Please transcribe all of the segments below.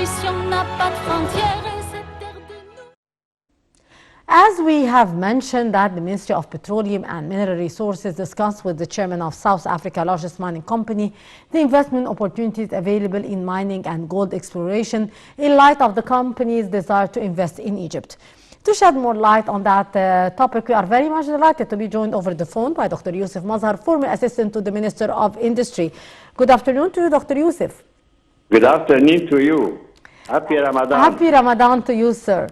ambition n'a pas de frontières et cette terre de nous. As we have mentioned that the Ministry of Petroleum and Mineral Resources discussed with the chairman of South Africa's largest mining company the investment opportunities available in mining and gold exploration in light of the company's desire to invest in Egypt. To shed more light on that topic, we are very much delighted to be joined over the phone by Dr. Youssef Mazhar, former assistant to the Minister of Industry. Good afternoon to you, Dr. Youssef. Good afternoon to you. Happy Ramadan. Happy Ramadan to you, sir.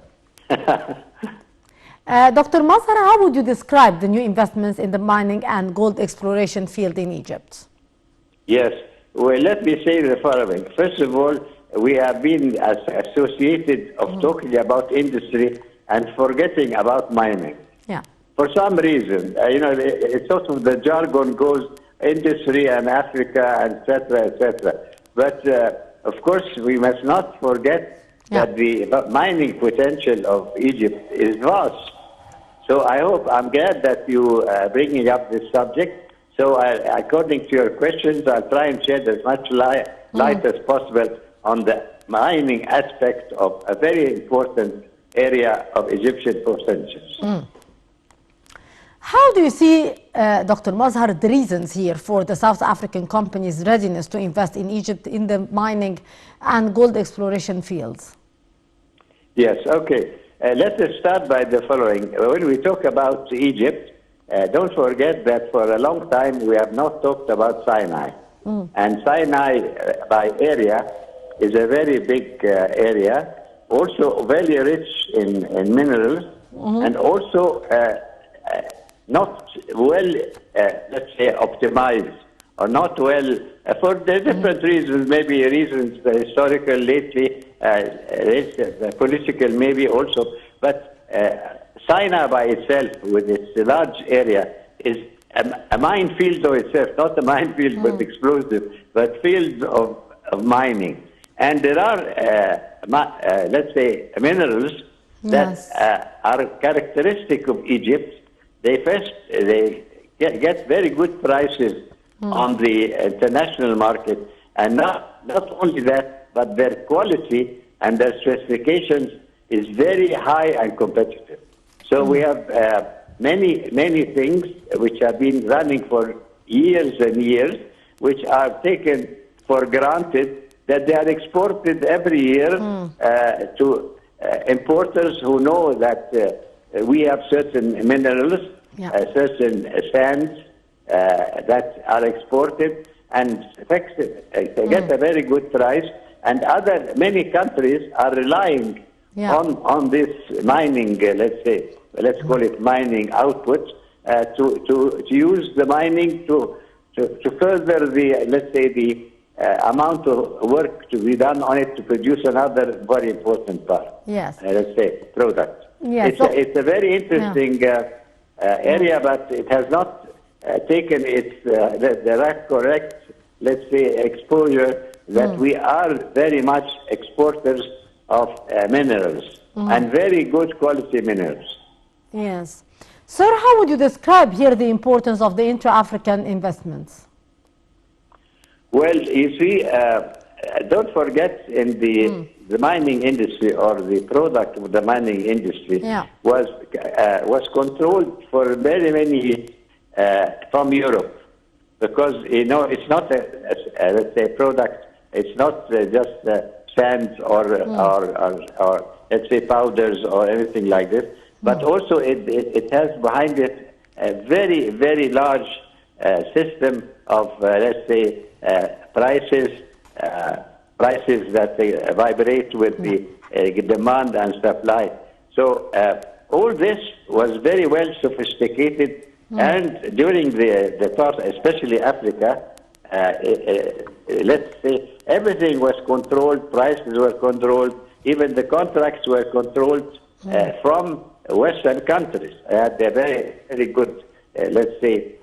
Dr. Mazhar, how would you describe the new investments in the mining and gold exploration field in Egypt? Yes. Well, let me say the following. First of all, we have been associated of talking about industry and forgetting about mining. Yeah. For some reason, it's sort of the jargon goes industry and Africa, etc., etc. But of course, we must not forget that the mining potential of Egypt is vast. So I'm glad that you are bringing up this subject. So according to your questions, I'll try and shed as much light as possible on the mining aspect of a very important area of Egyptian potential. How do you see, Dr. Mazhar, the reasons here for the South African company's readiness to invest in Egypt in the mining and gold exploration fields? Yes, okay. Let us start by the following. When we talk about Egypt, don't forget that for a long time we have not talked about Sinai. And Sinai, by area, is a very big area, also very rich in minerals, and also not well, let's say, optimized, or not well, for the different reasons, maybe reasons, the historical, lately, political maybe also, but Sinai by itself, with its large area, is a minefield of itself, not a minefield but explosive, but fields of mining. And there are, let's say, minerals that are characteristic of Egypt. They get very good prices on the international market, and not only that, but their quality and their specifications is very high and competitive. So we have many things which have been running for years and years, which are taken for granted that they are exported every year to importers who know that we have certain minerals, certain sands that are exported and they get a very good price. And many countries are relying on this mining, let's call it mining output, to use the mining to further the, let's say, the amount of work to be done on it to produce another very important part. Yes. Let's say product. Yes. It's a very interesting area, but it has not taken its the correct, let's say, exposure that we are very much exporters of minerals and very good quality minerals. Yes. Sir, how would you describe here the importance of the intra-African investments? Well, you see, don't forget in the mining industry, or the product of the mining industry was controlled for many years from Europe, because it's not let's say product. It's not just sands or let's say powders or anything like this, but also it has behind it a very large system of let's say prices that vibrate with the demand and supply. So all this was very well sophisticated, and during the past, especially Africa, let's say everything was controlled, prices were controlled, even the contracts were controlled from Western countries. They're very good, let's say,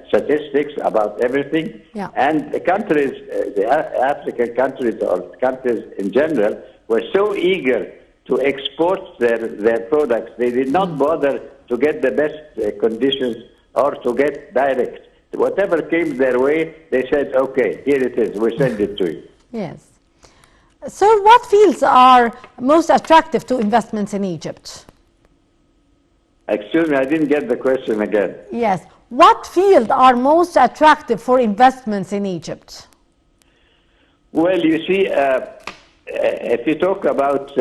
statistics about everything. And the countries, the African countries or countries in general, were so eager to export their products. They did not bother to get the best conditions or to get direct. Whatever came their way, they said, okay, here it is, we send it to you. Yes. Sir, what fields are most attractive to investments in Egypt? Excuse me, I didn't get the question again. Yes. What fields are most attractive for investments in Egypt? Well, you see, if you talk about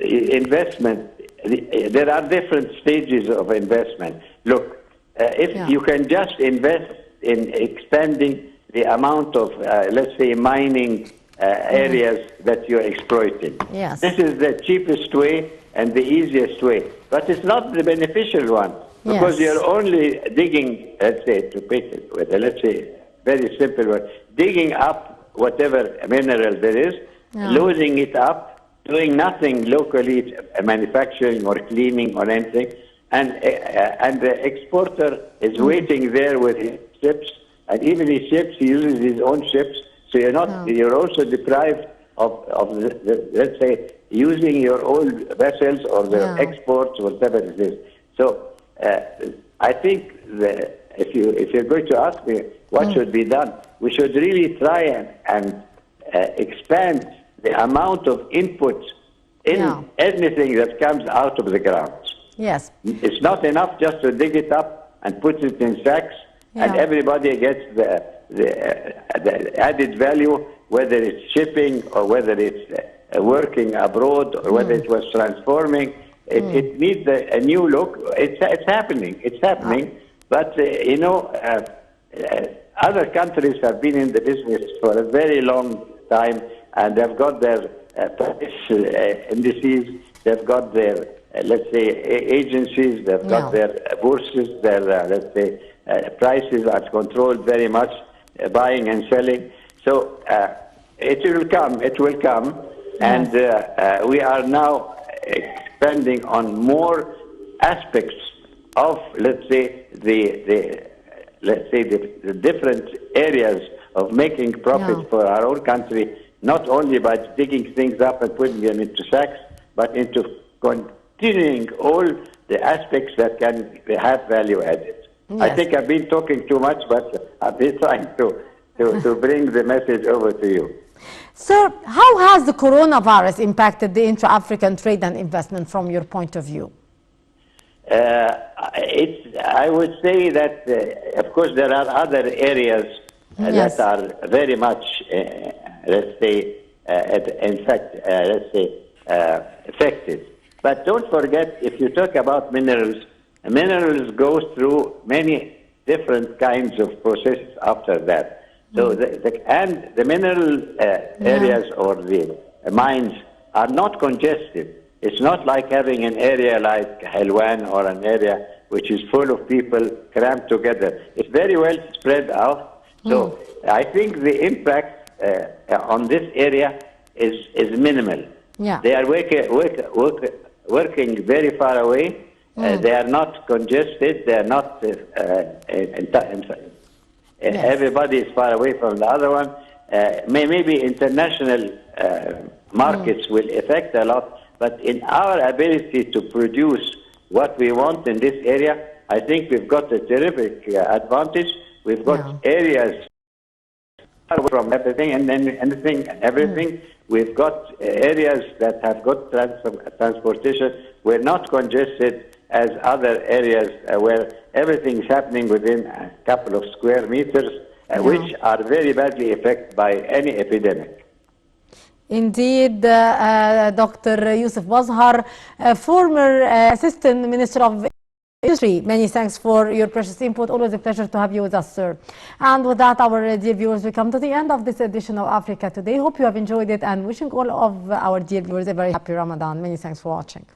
investment, there are different stages of investment. Look, if you can just invest in expanding the amount of, let's say, mining areas that you're exploiting. Yes. This is the cheapest way and the easiest way. But it's not the beneficial one, because you're only digging, let's say, to put it with, let's say, very simple word, digging up whatever mineral there is, loading it up, doing nothing locally, manufacturing or cleaning or anything, and the exporter is waiting there with his ships, and even his ships, he uses his own ships, so you're not, you're also deprived of let's say, using your own vessels or the exports, whatever it is. So I think if you're going to ask me what should be done, we should really try and expand the amount of input in anything that comes out of the ground. Yes. It's not enough just to dig it up and put it in sacks, and everybody gets the added value, whether it's shipping or whether it's working abroad or whether it was transforming. It needs a new look. It's happening. It's happening. But, you know, other countries have been in the business for a very long time, and they've got their price indices, they've got their, let's say, agencies, they've got their bourses, their, let's say, prices are controlled very much, buying and selling. So it will come, and we are now expanding on more aspects of, let's say, the different areas of making profit for our own country, not only by digging things up and putting them into sacks, but into continuing all the aspects that can have value added. Yes. I think I've been talking too much, but I've been trying to bring the message over to you. Sir, how has the coronavirus impacted the intra-African trade and investment from your point of view? I would say that, of course, there are other areas that are very much, let's say, in fact, let's say, affected. But don't forget, if you talk about minerals, minerals go through many different kinds of processes after that. So the mineral areas or the mines are not congested. It's not like having an area like Helwan or an area which is full of people crammed together. It's very well spread out. So I think the impact on this area is minimal. Yeah. They are working very far away. They are not congested. They are not. Everybody is far away from the other one. Maybe international markets will affect a lot, but in our ability to produce what we want in this area, I think we've got a terrific advantage. We've got areas from everything and then everything. We've got areas that have got transportation. We're not congested as other areas where everything is happening within a couple of square meters, which are very badly affected by any epidemic. Indeed, Dr. Youssef Mazhar, former Assistant Minister of Industry, many thanks for your precious input. Always a pleasure to have you with us, sir. And with that, our dear viewers, we come to the end of this edition of Africa Today. Hope you have enjoyed it, and wishing all of our dear viewers a very happy Ramadan. Many thanks for watching.